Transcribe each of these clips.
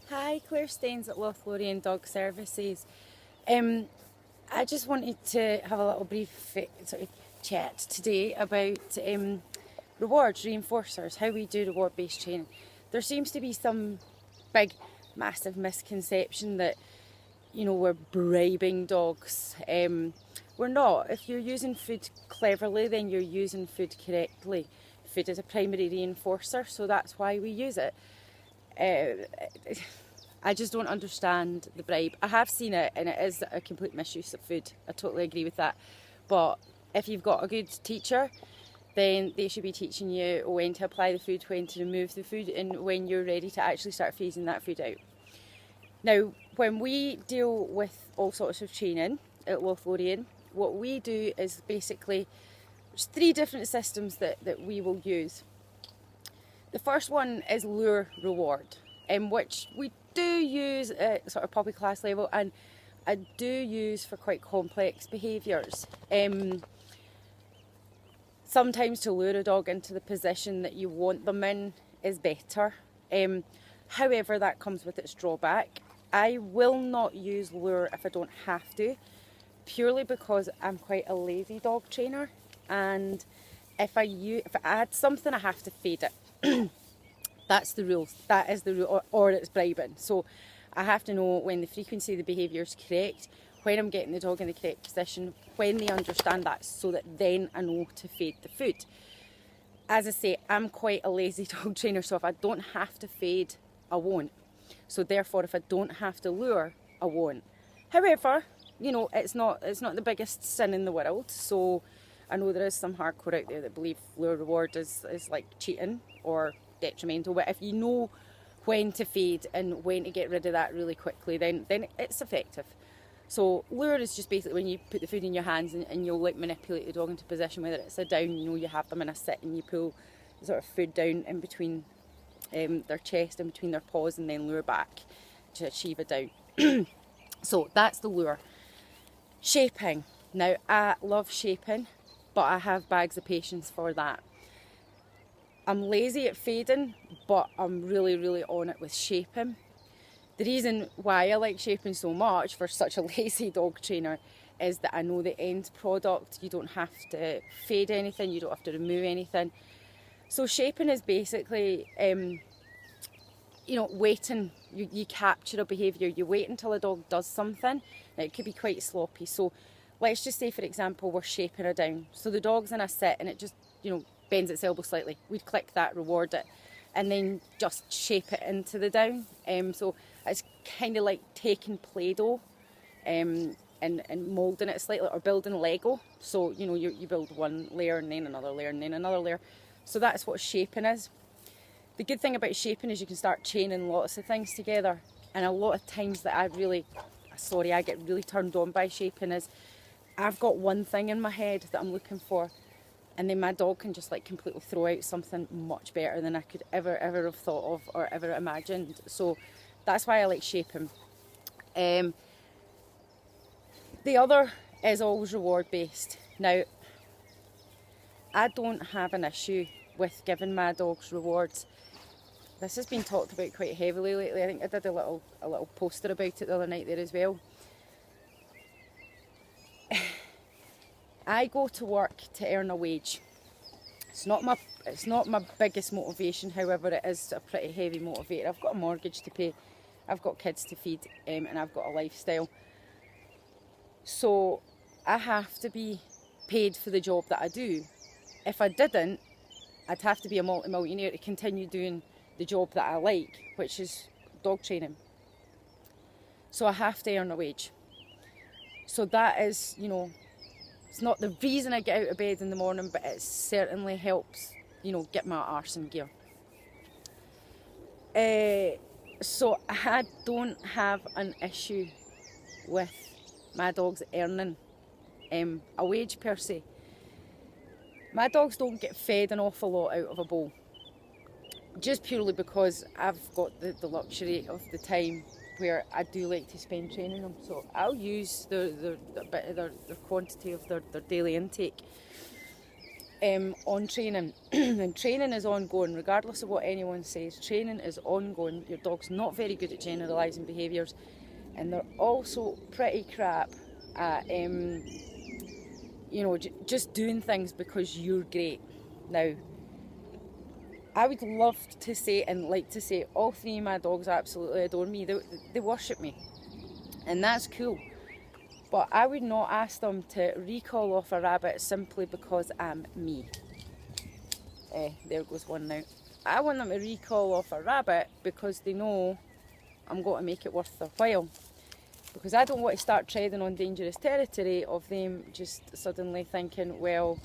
Hi, Claire Staines at Lothlorien Dog Services. I just wanted to have a little brief sort of chat today about rewards, reinforcers, how we do reward-based training. There seems to be some big, massive misconception that, we're bribing dogs. We're not. If you're using food cleverly, then you're using food correctly. Food is a primary reinforcer, so that's why we use it. I just don't understand the bribe. I have seen it and it is a complete misuse of food. I totally agree with that. But if you've got a good teacher, then they should be teaching you when to apply the food, when to remove the food, and when you're ready to actually start phasing that food out. Now, when we deal with all sorts of training at Lothlorien, what we do is basically, there's 3 different systems that we will use. The first one is lure reward, which we do use at sort of puppy class level, and I do use for quite complex behaviours. Sometimes to lure a dog into the position that you want them in is better. However, that comes with its drawback. I will not use lure if I don't have to, purely because I'm quite a lazy dog trainer, and if I add something, I have to feed it. That's the rules. That is the rule, or it's bribing. So I have to know when the frequency of the behaviour is correct, when I'm getting the dog in the correct position, when they understand that, so that then I know to feed the food. As I say, I'm quite a lazy dog trainer, so if I don't have to feed, I won't. So therefore, if I don't have to lure, I won't. However, it's not the biggest sin in the world. So I know there is some hardcore out there that believe lure reward is like cheating or detrimental, but if you know when to feed and when to get rid of that really quickly, then it's effective. So lure is just basically when you put the food in your hands and you'll manipulate the dog into position, whether it's a down, you have them in a sit and you pull the sort of food down in between their chest and between their paws, and then lure back to achieve a down. So that's the lure. Shaping. Now, I love shaping, but I have bags of patience for that. I'm lazy at feeding, but I'm really, really on it with shaping. The reason why I like shaping so much for such a lazy dog trainer is that I know the end product. You don't have to fade anything, you don't have to remove anything. So shaping is basically, waiting. You capture a behaviour, you wait until a dog does something. Now, it could be quite sloppy. So let's just say, for example, we're shaping her down. So the dog's in a sit and it just, bends its elbow slightly. We'd click that, reward it, and then just shape it into the down. So it's kind of like taking Play-Doh and moulding it slightly, or building Lego. So, you build one layer and then another layer and then another layer. So that's what shaping is. The good thing about shaping is you can start chaining lots of things together. And a lot of times that I get really turned on by shaping is I've got one thing in my head that I'm looking for, and then my dog can just completely throw out something much better than I could ever have thought of or ever imagined. So that's why I like shaping. The other is always reward based. Now, I don't have an issue with giving my dogs rewards. This has been talked about quite heavily lately. I think I did a little poster about it the other night there as well. I go to work to earn a wage. It's not my biggest motivation, however it is a pretty heavy motivator. I've got a mortgage to pay, I've got kids to feed, and I've got a lifestyle. So I have to be paid for the job that I do. If I didn't, I'd have to be a multi-millionaire to continue doing the job that I like, which is dog training. So I have to earn a wage. So that is, it's not the reason I get out of bed in the morning, but it certainly helps, get my arse in gear. So I don't have an issue with my dogs earning a wage per se. My dogs don't get fed an awful lot out of a bowl, just purely because I've got the luxury of the time where I do like to spend training them. So I'll use the quantity of their daily intake. on training. And training is ongoing, regardless of what anyone says. Training is ongoing. Your dog's not very good at generalising behaviours, and they're also pretty crap at just doing things because you're great. Now, I would love to say and like to say all three of my dogs absolutely adore me. They worship me, and that's cool. But I would not ask them to recall off a rabbit simply because I'm me. There goes one now. I want them to recall off a rabbit because they know I'm going to make it worth their while. Because I don't want to start treading on dangerous territory of them just suddenly thinking, well,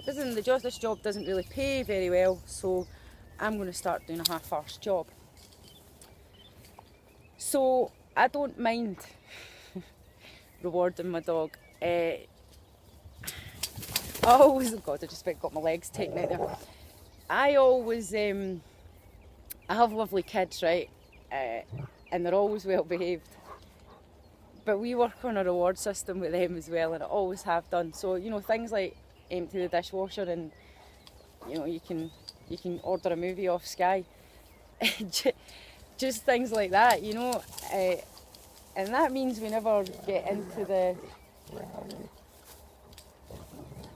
this job doesn't really pay very well, so I'm going to start doing a half-arsed job. So I don't mind rewarding my dog. I just got my legs taken out there. I have lovely kids, right? And they're always well behaved. But we work on a reward system with them as well, and I always have done. So, things like empty the dishwasher and, you can order a movie off Sky. Just things like that, and that means we never get into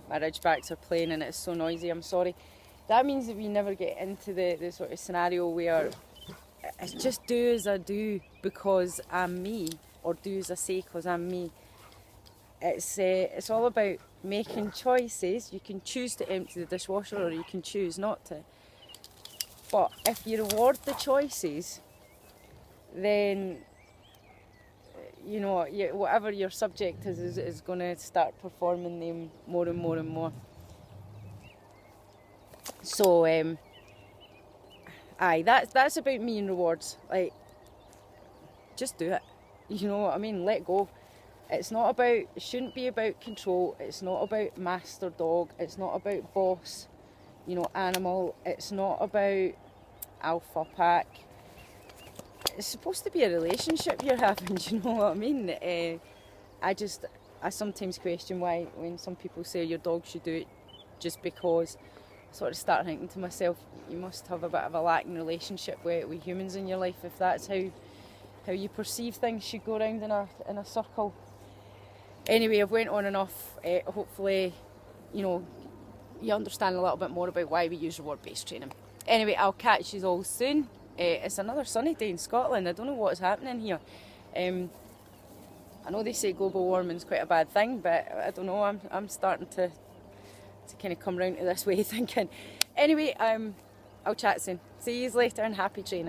my Ridgebacks are playing and it's so noisy, I'm sorry. That means that we never get into the sort of scenario where it's just do as I do because I'm me, or do as I say because I'm me. It's all about making choices. You can choose to empty the dishwasher or you can choose not to. But if you reward the choices, then whatever your subject is going to start performing them more and more and more. So, that's about me and rewards. Like, just do it. You know what I mean? Let go. It shouldn't be about control. It's not about master dog. It's not about boss, animal. It's not about alpha pack. It's supposed to be a relationship you're having, do you know what I mean? I sometimes question why when some people say your dog should do it just because, I sort of start thinking to myself, you must have a bit of a lacking relationship with humans in your life if that's how you perceive things should go around in a circle. Anyway, I've went on enough. Hopefully, you understand a little bit more about why we use reward-based training. Anyway, I'll catch you all soon. It's another sunny day in Scotland. I don't know what's happening here. I know they say global warming's quite a bad thing, but I don't know. I'm starting to kind of come round to this way of thinking. Anyway, I'll chat soon. See you later and happy training.